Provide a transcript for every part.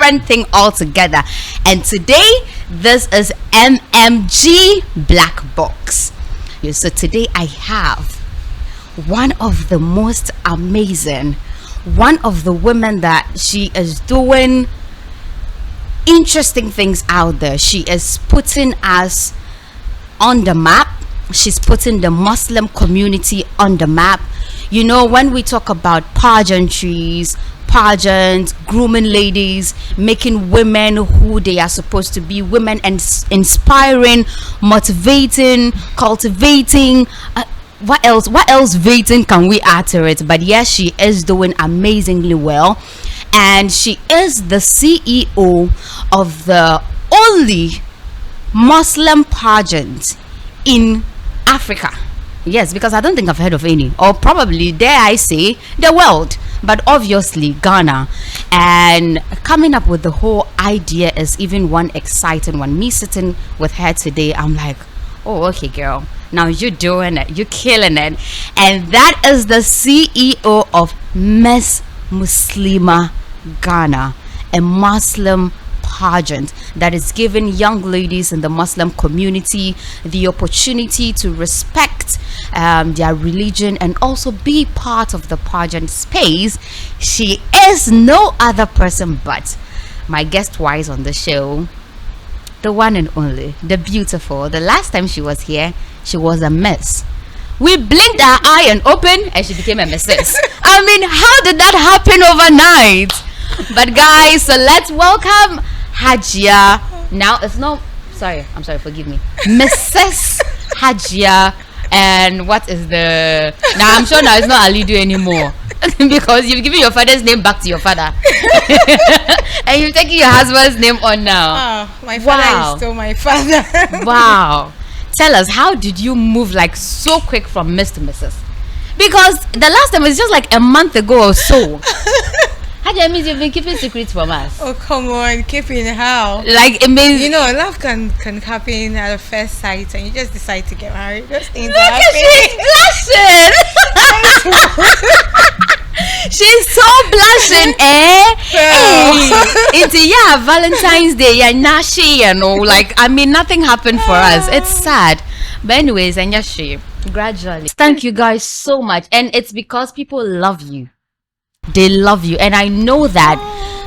different thing altogether. And today, this is MMG Black Box. Yeah, so today I have one of the most amazing, one of the women that she is doing interesting things out there. She is putting us on the map. She's putting the Muslim community on the map. You know, when we talk about pageantries, pageants, grooming ladies, making women who they are supposed to be, women, and inspiring, motivating, cultivating, what else vating can we add to it? But yes, she is doing amazingly well, and she is the CEO of the only Muslim pageant in Africa. Yes, because I don't think I've heard of any, or probably, dare I say, the world, but obviously Ghana. And coming up with the whole idea is even one exciting one. Me sitting with her today, I'm like, oh, okay, girl, now you're doing it, you're killing it. And that is the CEO of Miss Muslima Ghana, a Muslim pageant that is giving young ladies in the Muslim community the opportunity to respect their religion and also be part of the pageant space. She is no other person but my guest twice on the show, the one and only, the beautiful. The last time she was here, she was a miss. We blinked our eye and opened and she became a missus. I mean, how did that happen overnight? But guys, so let's welcome Hajia. Now it's not, I'm sorry, forgive me, Mrs. Hajia. And what is the, now I'm sure now it's not Alidu anymore because you've given your father's name back to your father and you've taken your husband's name on now. Oh, my father is still my father. Wow. Tell us, how did you move like so quick from Miss to Mrs.? Because the last time was just like a month ago or so. How do you mean you've been keeping secrets from us? Oh, come on, keeping how? Like, it means, you know, love can happen at first sight and you just decide to get married. Those things look at, she's blushing. She's so blushing, eh? Hey, it's Valentine's Day, nashi, you know, like, I mean, nothing happened for us. It's sad. But anyways, and yashi, gradually. Thank you guys so much. And it's because people love you. They love you, and I know that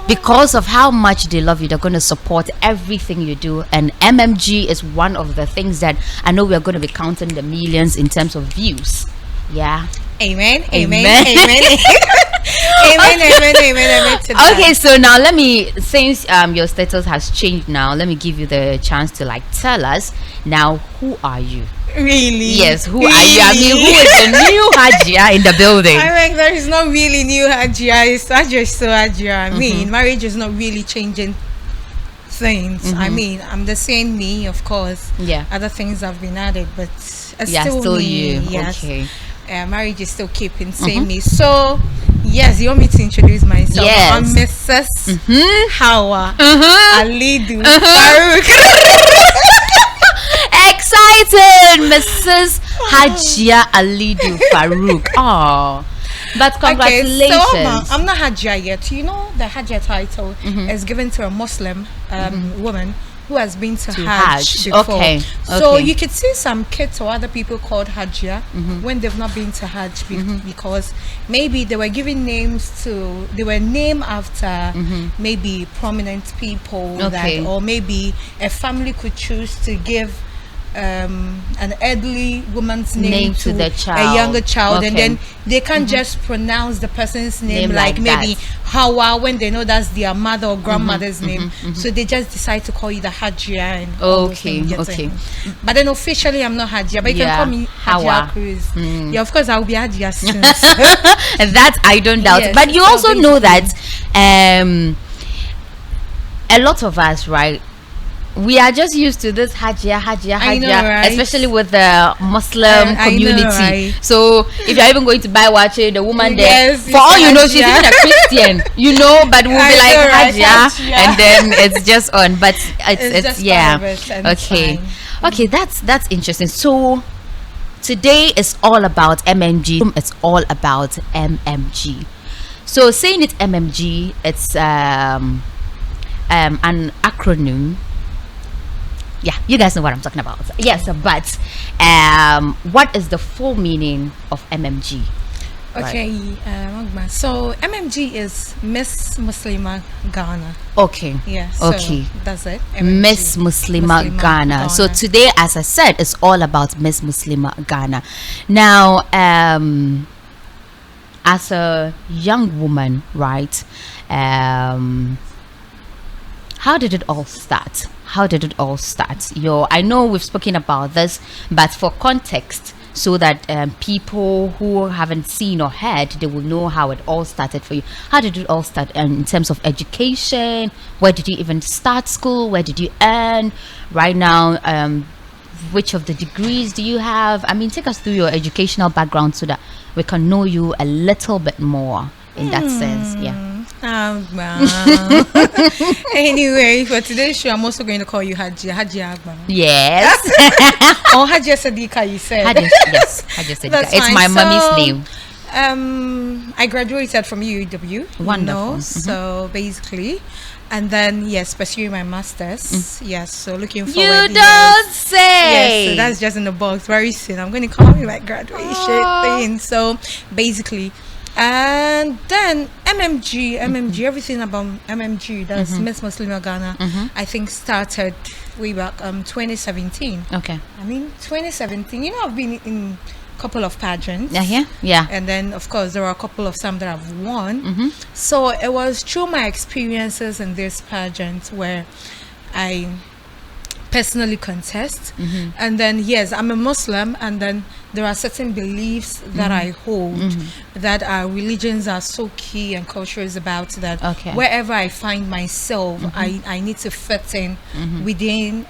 because of how much they love you, they're going to support everything you do. And MMG is one of the things that I know we're going to be counting the millions in terms of views. Yeah. Amen. Amen. Amen. Amen. Amen. Okay, so now let me, since your status has changed now, let me give you the chance to like tell us now, who are you? Really? Yes, who are you? I mean, who is the new Hajia in the building? I mean, there is not really new Hajia. It's Hajia, so Hajia. I mean, marriage is not really changing things. I mean, I'm the same me, of course. Yeah. Other things have been added, but still me. You. Yes. Okay. Marriage is still keeping same me. So, yes, you want me to introduce myself? Yes. I'm Mrs. Hawa Alidu Excited, Mrs. Hajia Alidu Farouk. Oh, but congratulations. Okay, so I'm not Hajia yet. You know, the Hajia title is given to a Muslim woman who has been to Hajj before. Okay. So you could see some kids or other people called Hajia when they've not been to Hajj because maybe they were given names to, they were named after maybe prominent people that, or maybe a family could choose to give an elderly woman's name to the child, a younger child, and then they can't just pronounce the person's name like maybe Hawa when they know that's their mother or grandmother's name. So they just decide to call you the Hajia and all those things. But then officially I'm not Hajia, but you can call me Hajia Cruz. Yeah, of course I'll be Hajia soon. That I don't doubt. Yes, but you also know that a lot of us, right, we are just used to this Hajia, right? Especially with the Muslim community. Right? So if you're even going to buy watch, the woman there, for all you know, she's even a Christian, you know, but we'll be like Hajia, and then it's just on. But it's okay. Okay, that's interesting. So today is all about MMG. It's all about MMG. So saying it MMG, it's an acronym. Yeah, you guys know what I'm talking about. Yes, but what is the full meaning of MMG? Okay, Magma. So MMG is Miss Muslima Ghana. Okay. Yeah. So Okay. that's it. Miss Muslima Ghana. So today, as I said, it's all about Miss Muslima Ghana. Now, as a young woman, right? How did it all start? How did it all start? I know we've spoken about this, but for context, so that people who haven't seen or heard, they will know how it all started for you. How did it all start in terms of education? Where did you even start school? Where did you earn? Right now, which of the degrees do you have? I mean, take us through your educational background so that we can know you a little bit more in that sense. Yeah. Anyway, for today's show, I'm also going to call you Hajia Agba. Yes. Or Hajia Sadika, you said. Yes, Hajia Sadika. That's It's fine. my mommy's name. I graduated from UW. Wonderful. So basically, and then yes, pursuing my masters. Yes, so looking forward. You don't Yes, say. so that's just in the box. Very soon, I'm going to call me my graduation thing. So basically, and then MMG, everything about MMG. That's Miss Muslima Ghana. I think started way back 2017. Okay. I mean 2017. You know, I've been in couple of pageants. Yeah. And then of course there were a couple of some that I've won. So it was through my experiences in this pageant where I personally contest. And then yes, I'm a Muslim, and then there are certain beliefs that I hold that our religions are so key and cultures about that. Okay. Wherever I find myself, I need to fit in within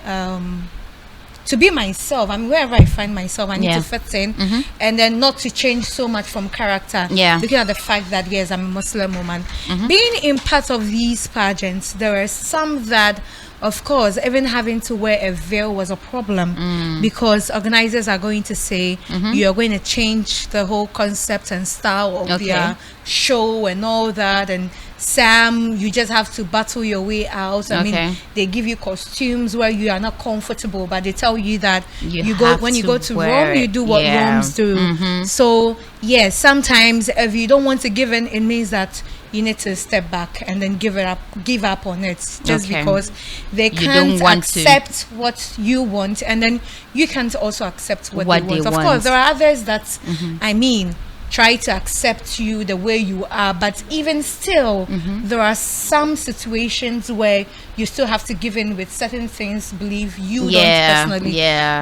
to be myself. I mean, wherever I find myself, I need to fit in, and then not to change so much from character. Yeah. Looking at the fact that yes, I'm a Muslim woman. Being in part of these pageants, there were some that, of course, even having to wear a veil was a problem because organizers are going to say you are going to change the whole concept and style of their show and all that, and Sam, you just have to battle your way out. I mean, they give you costumes where you are not comfortable, but they tell you that you go when you go to Rome, you do what Rome's do. So yes, sometimes if you don't want to give in, it means that you need to step back and then give up on it, just because they can't accept what you want, and then you can't also accept what they want. Of course, there are others that I mean try to accept you the way you are, but even still there are some situations where you still have to give in with certain things believe you don't personally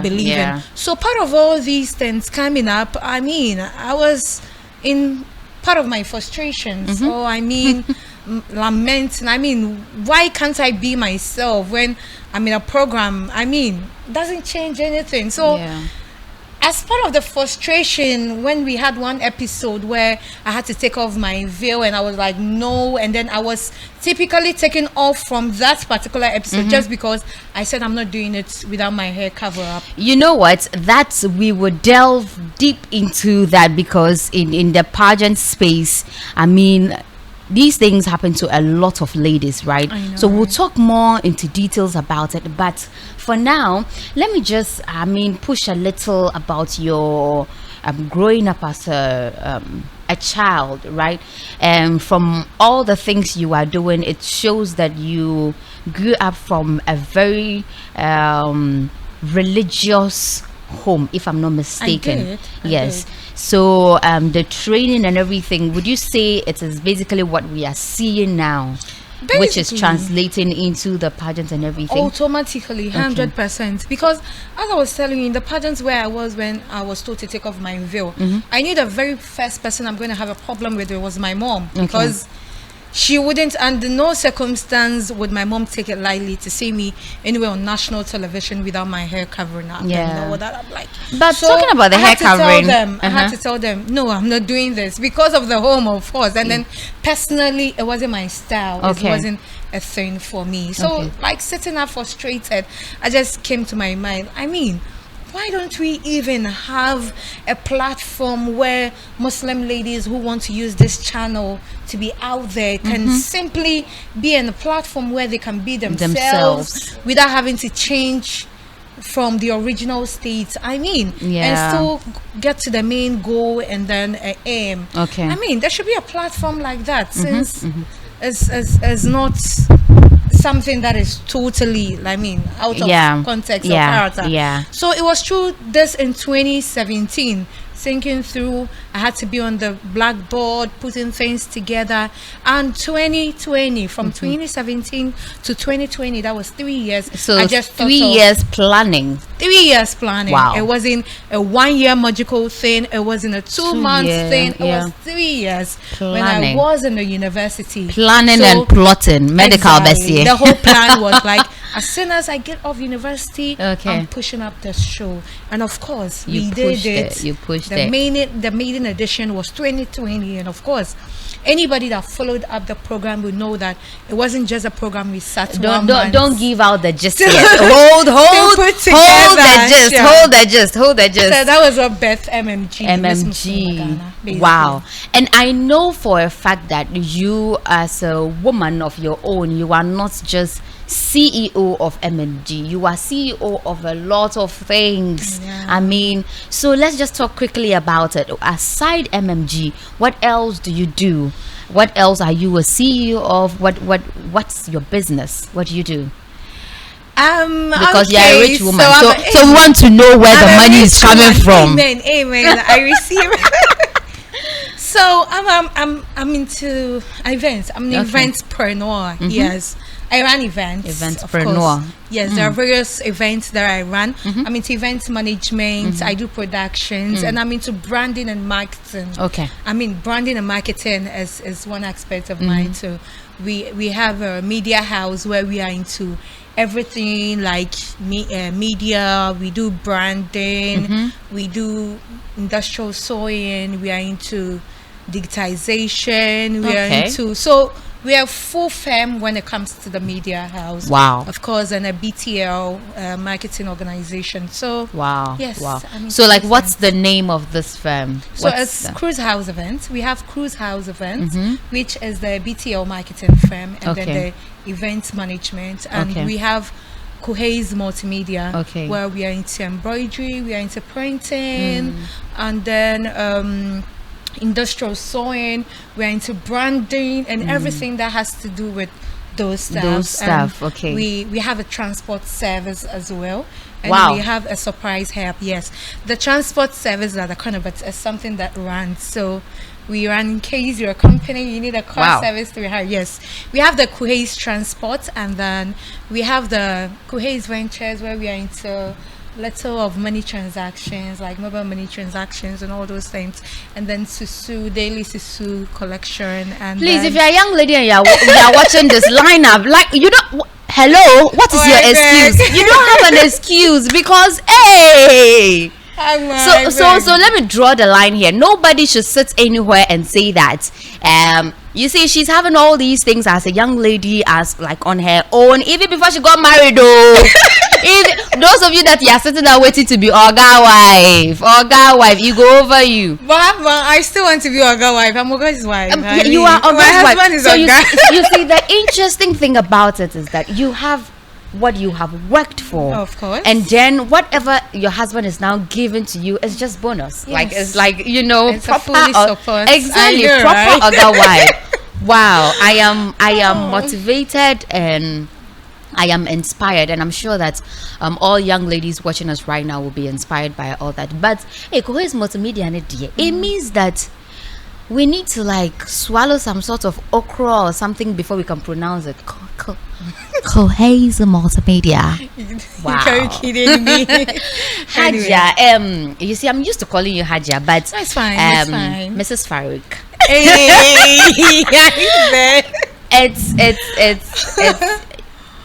believe in. So part of all these things coming up, I mean, I was in part of my frustrations, or I mean lament, I mean, why can't I be myself when I'm in a program? I mean, doesn't change anything. So as part of the frustration, when we had one episode where I had to take off my veil and I was like, no, and then I was typically taken off from that particular episode just because I said I'm not doing it without my hair cover up. You know what? That's, we would delve deep into that, because in the pageant space, I mean, these things happen to a lot of ladies, right? I know, so we'll talk more into details about it, but for now, let me just push a little about your growing up as a child, right? And from all the things you are doing, it shows that you grew up from a very religious home, if I'm not mistaken. I yes. did. So the training and everything, would you say it is basically what we are seeing now, which is translating into the pageant and everything? Automatically, 100%. Because as I was telling you, in the pageants where I was when I was told to take off my veil, I knew the very first person I'm going to have a problem with was my mom, because she wouldn't, under no circumstance would my mom take it lightly to see me anywhere on national television without my hair covering up. Yeah. And all that. I'm like, but so talking about the hair covering, I had to tell them, no, I'm not doing this because of the home, of course. And then personally, it wasn't my style. It wasn't a thing for me. So like sitting up frustrated, I just came to my mind. I mean, why don't we even have a platform where Muslim ladies who want to use this channel to be out there can simply be in a platform where they can be themselves without having to change from the original state, I mean, and still get to the main goal and then aim. Okay. I mean, there should be a platform like that, since it's not something that is totally, I mean, out of context or character. Yeah. So it was through this in 2017, thinking through, I had to be on the blackboard, putting things together. And 2020, from 2017 to 2020, that was 3 years. So I just 3 years planning. 3 years planning. Wow. It wasn't a 1 year magical thing. It wasn't a 2 months thing. It was 3 years when I was in the university. Planning and plotting. Medical exactly. The whole plan was like, as soon as I get off university, I'm pushing up the show. And of course, we did it. You pushed the maiden edition was 2020, and of course, anybody that followed up the program would know that it wasn't just a program we sat. Don't give out the gist yet. hold the gist. So that was what Beth MMG. Wow. And I know for a fact that you, as a woman of your own, you are not just CEO of MMG, you are CEO of a lot of things. I mean, so let's just talk quickly about it. Aside MMG, what else do you do? What else are you a CEO of? What's your business? What do you do? Because you're a rich woman, so we want to know where the money is coming from. Amen. I receive. So I'm into events. I'm an eventpreneur. Yes, I run events. Eventpreneur. Yes, there are various events that I run. I'm into events management. I do productions, and I'm into branding and marketing. Okay. I mean, branding and marketing is one aspect of mine. So we have a media house where we are into everything like media. We do branding. We do industrial sewing. We are into digitization. We are into we are full firm when it comes to the media house. Wow. Of course, and a BTL marketing organization. So yes. Wow. I mean, so like, what's the name of this firm? So it's Cruise House Events. We have Cruise House Events, which is the BTL marketing firm, and then the event management, and we have Kuhei's Multimedia, where we are into embroidery, we are into printing, and then industrial sewing, we're into branding and everything that has to do with those stuff. We have a transport service as well, and we have a surprise help. Yes, the transport service that is something that runs. So we run, in case you're a company, you need a car service to hire. Yes, we have the Kuhei's Transport, and then we have the Kuhei's Ventures, where we are into letter of money transactions, like mobile money transactions and all those things, and then Susu, daily Susu collection. And please, if you're a young lady and you are watching this lineup, like, you don't, hello, what is your excuse? You don't have an excuse, because hey, so let me draw the line here. Nobody should sit anywhere and say that you see, she's having all these things as a young lady, as like on her own, even before she got married. Those of you that you are sitting there waiting to be Oga wife, you go over you. But I still want to be Oga wife. I'm Oga's wife. You are Oga's wife. Husband is so Oga. you see, the interesting thing about it is that you have what you have worked for, of course, and then whatever your husband is now giving to you is just bonus. Like, it's like, you know, it's proper support. Exactly, know, proper right? Other wife. Wow, I am motivated and I am inspired, and I'm sure that all young ladies watching us right now will be inspired by all that. But hey, Kuhei's Multimedia, it means that we need to like swallow some sort of okra or something before we can pronounce it. Kuhei's Multimedia. Wow. Are you kidding me? Hajia, you see, I'm used to calling you Hajia, but that's fine. That's fine. Mrs. Farouk. Hey, it's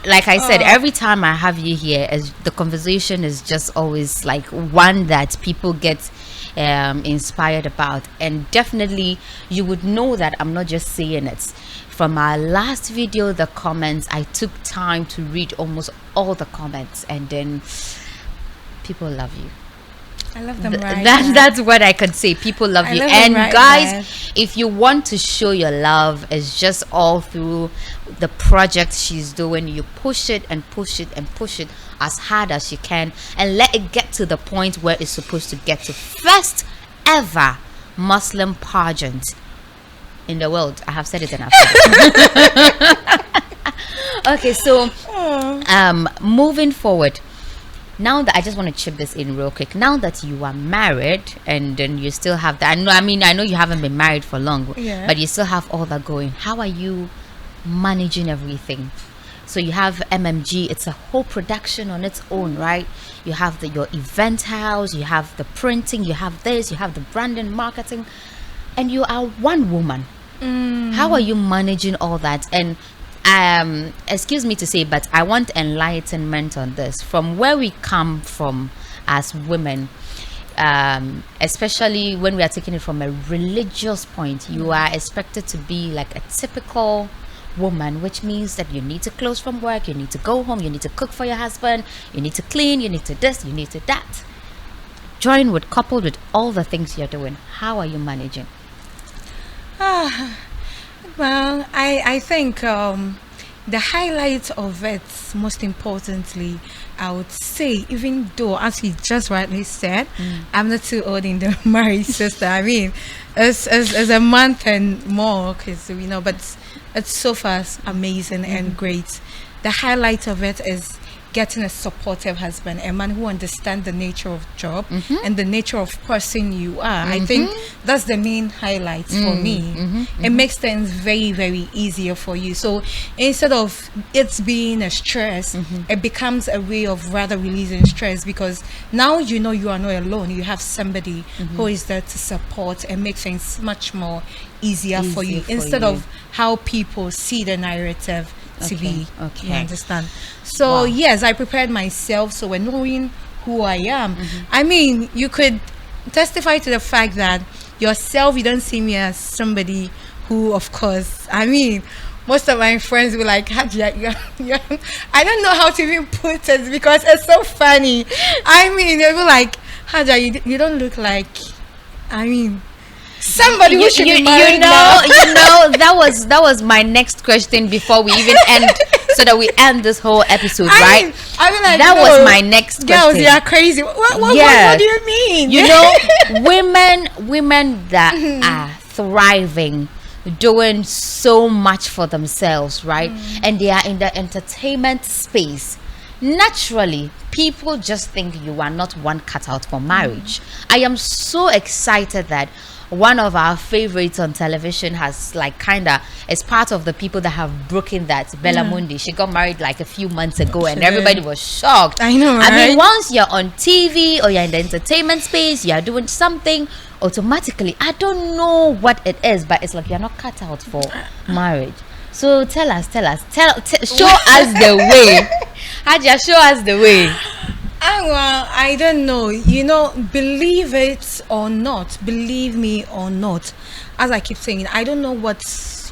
like I said, every time I have you here, the conversation is just always like one that people get inspired about, and definitely you would know that I'm not just saying it. From our last video, the comments, I took time to read almost all the comments, and then people love you. I love them right. That's what I could say. People love you. love them And right guys, back. if you want to show your love, it's just all through the project she's doing. You push it and push it and push it as hard as you can, and let it get to the point where it's supposed to get to. First ever Muslim pageant in the world. I have said it enough. Okay, so moving forward. Now that I just want to chip this in real quick. Now that you are married and then you still have that. I know you haven't been married for long, Yeah. but you still have all that going. How are you managing everything? So you have MMG. It's a whole production on its own, right? You have your event house. You have the printing. You have this. You have the branding, marketing, and you are one woman. How are you managing all that? And excuse me to say, but I want enlightenment on this from where we come from as women, especially when we are taking it from a religious point. You are expected to be like a typical woman, which means that you need to close from work, you need to go home, you need to cook for your husband, you need to clean, you need to this, you need to that. Coupled with all the things you're doing, how are you managing? Well, I think the highlight of it, most importantly, I would say, even though, as he just rightly said, I'm not too old in the married sister. I mean, it's a month and more, because but it's so fast amazing and great. The highlight of it is getting a supportive husband, a man who understands the nature of job and the nature of person you are. I think that's the main highlight for me. It makes things very, very easier for you. So instead of it being a stress, it becomes a way of rather releasing stress, because now you are not alone. You have somebody who is there to support and make things much more easier for you, instead of how people see the narrative to be. You understand? So yes, I prepared myself. So when knowing who I am, I mean, you could testify to the fact that yourself, you don't see me as somebody who, of course, I mean, most of my friends were like, Hadia, I don't know how to even put it, because it's so funny. I mean, they were like, Hadia, you don't look like, I mean, somebody who should be married now. that was my next question before we even end, so that we end this whole episode, right? I mean, like, that was my next question. Girls, you are crazy. What do you mean? Women that are thriving, doing so much for themselves, right? And they are in the entertainment space. Naturally, people just think you are not one cut out for marriage. I am so excited that one of our favorites on television has is part of the people that have broken that. Bella Mundi, she got married like a few months ago, and everybody was shocked. I know, right? I mean, once you're on TV or you're in the entertainment space, you're doing something, automatically, I don't know what it is, but it's like you're not cut out for marriage. So tell us, show us the way. Hadia, show us the way. Well, I don't know. Believe it or not, believe me or not, as I keep saying, I don't know what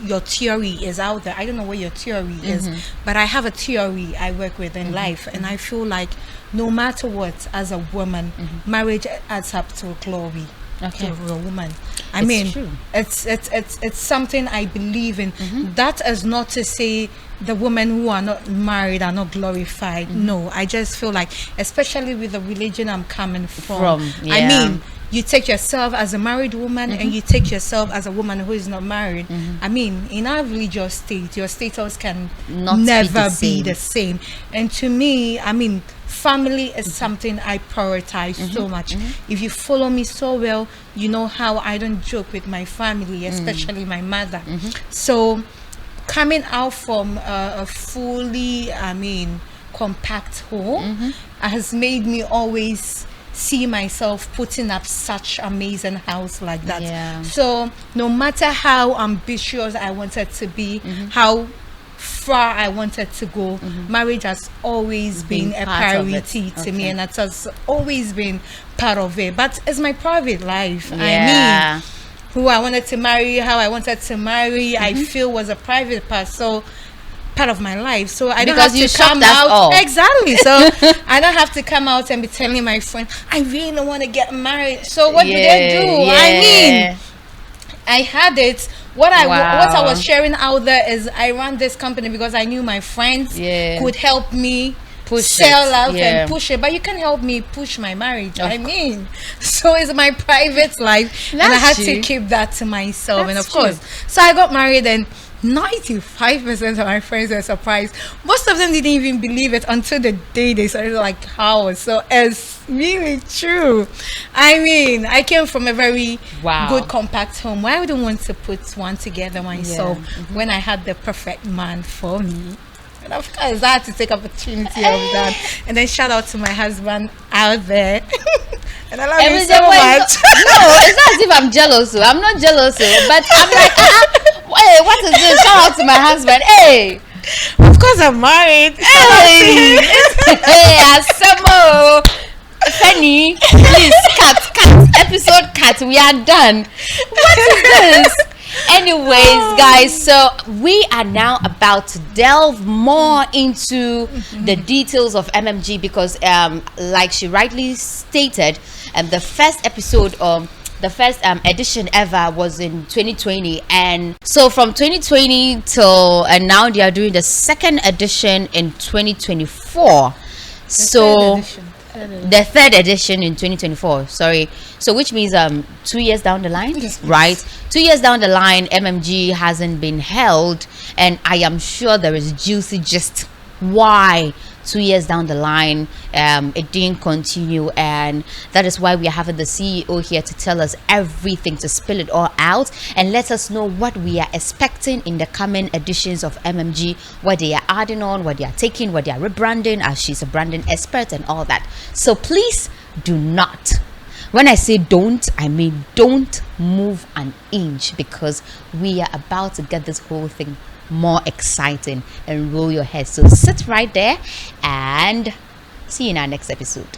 your theory is out there. I don't know what your theory is, but I have a theory I work with in life, and I feel like no matter what, as a woman, marriage adds up to glory. To a woman. I mean, true. It's something I believe in. That is not to say the women who are not married are not glorified. No, I just feel like, especially with the religion I'm coming from. I mean, you take yourself as a married woman and you take yourself as a woman who is not married. I mean, in our religious state, your status can never be the same. And to me, I mean, family is something I prioritize so much. If you follow me so well, you know how I don't joke with my family, especially my mother. So coming out from a fully, compact home has made me always see myself putting up such amazing house like that. So no matter how ambitious I wanted to be, how far I wanted to go, marriage has always been a priority to me, and it has always been part of it. But it's my private life. I mean, who I wanted to marry, how I wanted to marry, I feel was a private part. So part of my life, so I don't Because have you to come shocked us out. all. Exactly. So I don't have to come out and be telling my friend I really don't want to get married. So what do they do? I mean, I had it. What I Wow. was sharing out there is I ran this company because I knew my friends could help me Push sell it. out Yeah. and push it, but you can help me push my marriage. I mean, so it's my private life, and I had That's to true. keep that to myself. And That's of course, so I got married, and 95% of my friends were surprised. Most of them didn't even believe it until the day they started like, how? So it's really true. I mean, I came from a very Wow. good compact home. Why would I want to put one together myself Mm-hmm. when I had the perfect man for me? And of course, I had to take opportunity of that. And then shout out to my husband out there. And I love him so much. No, it's not as if I'm jealous. I'm not jealous, but I'm like, hey, what is this? Shout out to my husband. Hey, Of course, I'm married. hey, hey, Asamo, Fanny, please cut, episode cut. We are done. What is this? Anyways, guys, so we are now about to delve more into the details of MMG because, like she rightly stated, the first episode the first edition ever was in 2020, and so from 2020 till and now they are doing the second edition in 2024. So the third edition in 2024, sorry, so which means 2 years down the line, right? 2 years down the line, MMG hasn't been held, and I am sure there is juicy gist why 2 years down the line it didn't continue, and that is why we are having the CEO here to tell us everything, to spill it all out and let us know what we are expecting in the coming editions of MMG, what they are adding on, what they are taking, what they are rebranding, as she's a branding expert and all that. So please do not, when I say don't, I mean don't move an inch, because we are about to get this whole thing more exciting and roll your head. So sit right there and see you in our next episode.